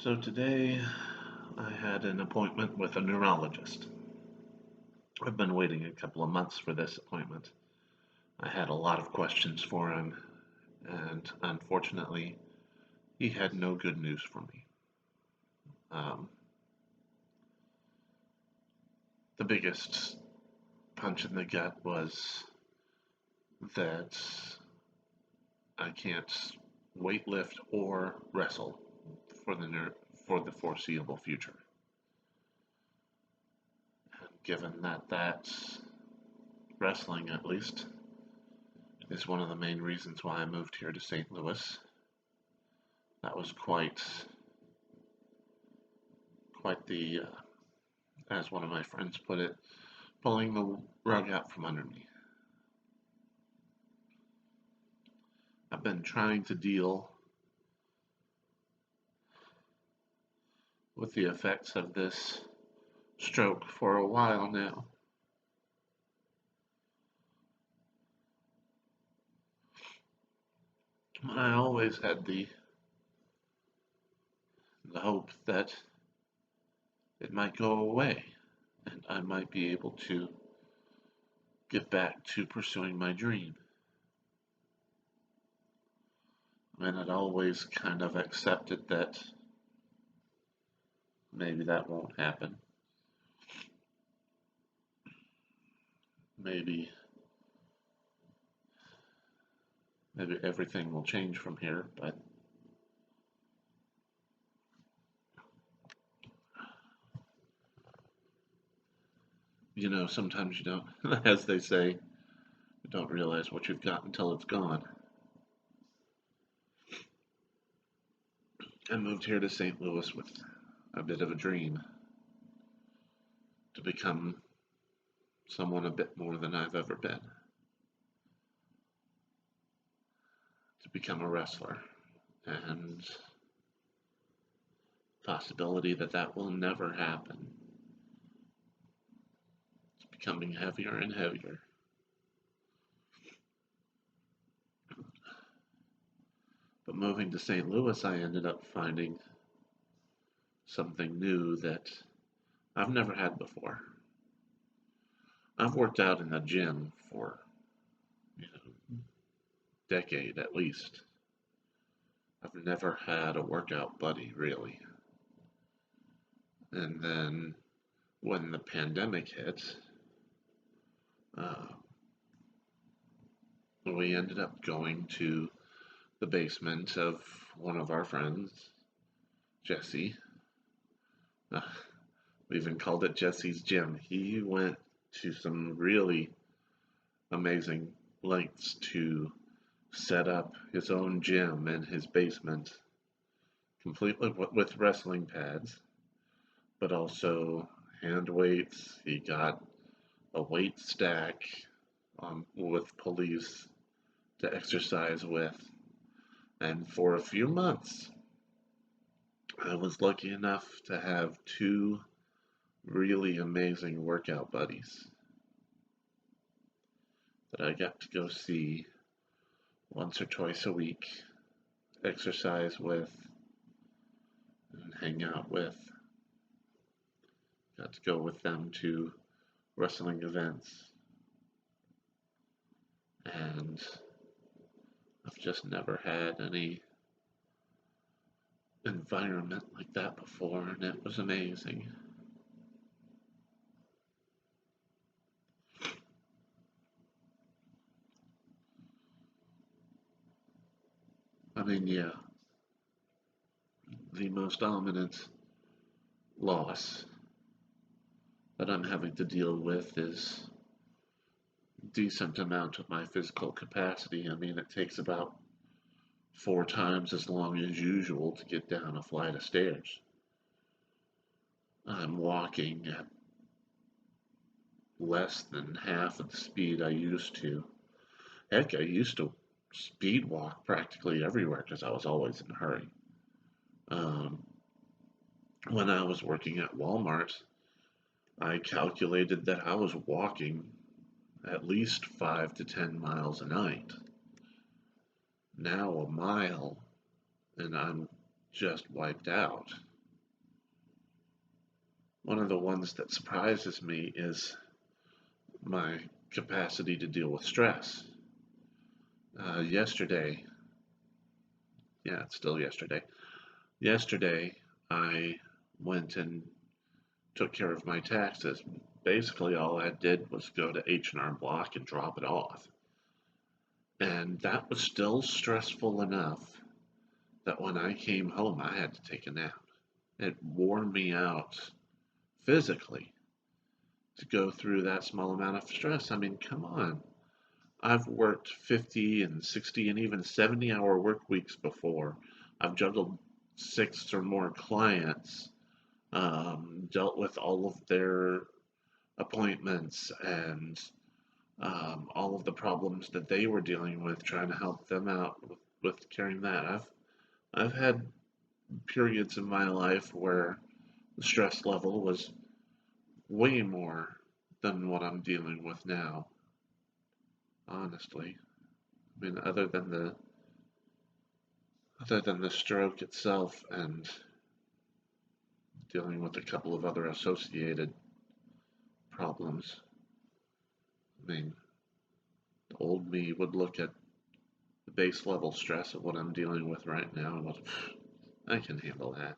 So today I had an appointment with a neurologist. I've been waiting a couple of months for this appointment. I had a lot of questions for him, and unfortunately, he had no good news for me. Um, the biggest punch in the gut was that I can't weightlift or wrestle for the foreseeable future. And given that that's wrestling, at least, is one of the main reasons why I moved here to St. Louis. That was quite the, as one of my friends put it, pulling the rug out from under me. I've been trying to deal with the effects of this stroke for a while now. I always had the hope that it might go away and I might be able to get back to pursuing my dream. And I'd always kind of accepted that maybe that won't happen. Maybe everything will change from here, but sometimes you don't, as they say, you don't realize what you've got until it's gone. I moved here to St. Louis with a bit of a dream to become someone a bit more than I've ever been, to become a wrestler, and possibility that that will never happen. It's becoming heavier and heavier. But moving to St. Louis, I ended up finding something new that I've never had before. I've worked out in the gym for decade at least. I've never had a workout buddy really. And then when the pandemic hit, uh, we ended up going to the basement of one of our friends, Jesse. Uh, we even called it Jesse's Gym. He went to some really amazing lengths to set up his own gym in his basement, completely with wrestling pads, but also hand weights. He got a weight stack with pulleys to exercise with. And for a few months, I was lucky enough to have two really amazing workout buddies that I got to go see once or twice a week, exercise with, and hang out with. Got to go with them to wrestling events. And I've just never had any environment like that before, and it was amazing. I mean, yeah, the most dominant loss that I'm having to deal with is decent amount of my physical capacity. I mean, it takes about 4 times as long as usual to get down a flight of stairs. I'm walking at less than half of the speed I used to. Heck, I used to speed walk practically everywhere because I was always in a hurry. Um, when I was working at Walmart, I calculated that I was walking at least 5 to 10 miles a night. Now a mile, and I'm just wiped out. one of the ones that surprises me is my capacity to deal with stress. Yesterday, yeah, it's still yesterday. Yesterday, I went and took care of my taxes. Basically, all I did was go to H&R Block and drop it off. And that was still stressful enough that when I came home, I had to take a nap. It wore me out physically to go through that small amount of stress. I mean, come on. I've worked 50 and 60 and even 70-hour work weeks before. I've juggled six or more clients, dealt with all of their appointments and all of the problems that they were dealing with, trying to help them out with carrying that. I've had periods in my life where the stress level was way more than what I'm dealing with now, honestly. I mean, other than the stroke itself and dealing with a couple of other associated problems. I mean, the old me would look at the base level stress of what I'm dealing with right now and go, I can handle that.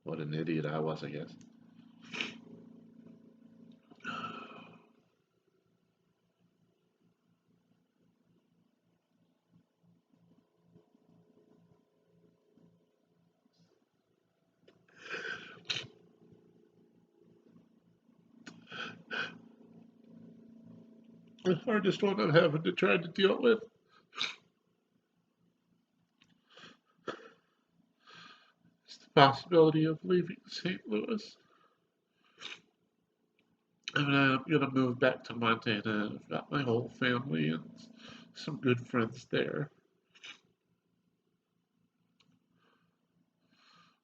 What an idiot I was, I guess. The hardest one I'm having to try to deal with is the possibility of leaving St. Louis. I mean, I'm gonna move back to Montana. I've got my whole family and some good friends there.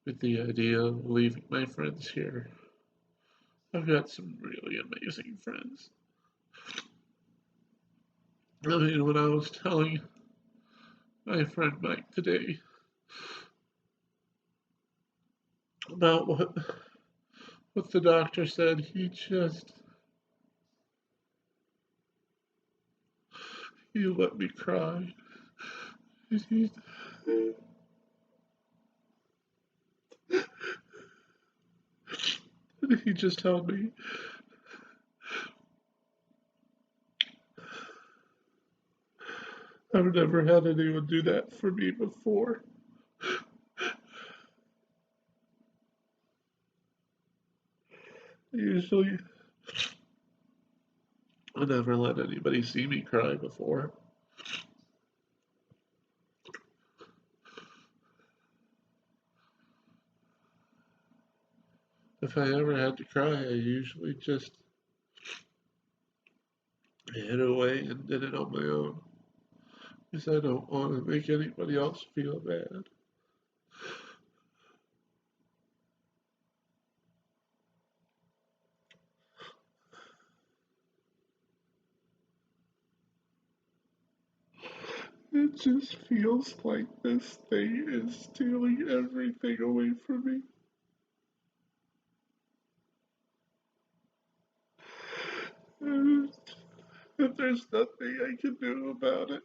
With the idea of leaving my friends here, I've got some really amazing friends. I mean, when I was telling my friend Mike today about what the doctor said, he let me cry. He, he just told me, I've never had anyone do that for me before. Usually, I never let anybody see me cry before. If I ever had to cry, I usually just hid away and did it on my own. Because I don't want to make anybody else feel bad. It just feels like this thing is stealing everything away from me. And there's nothing I can do about it.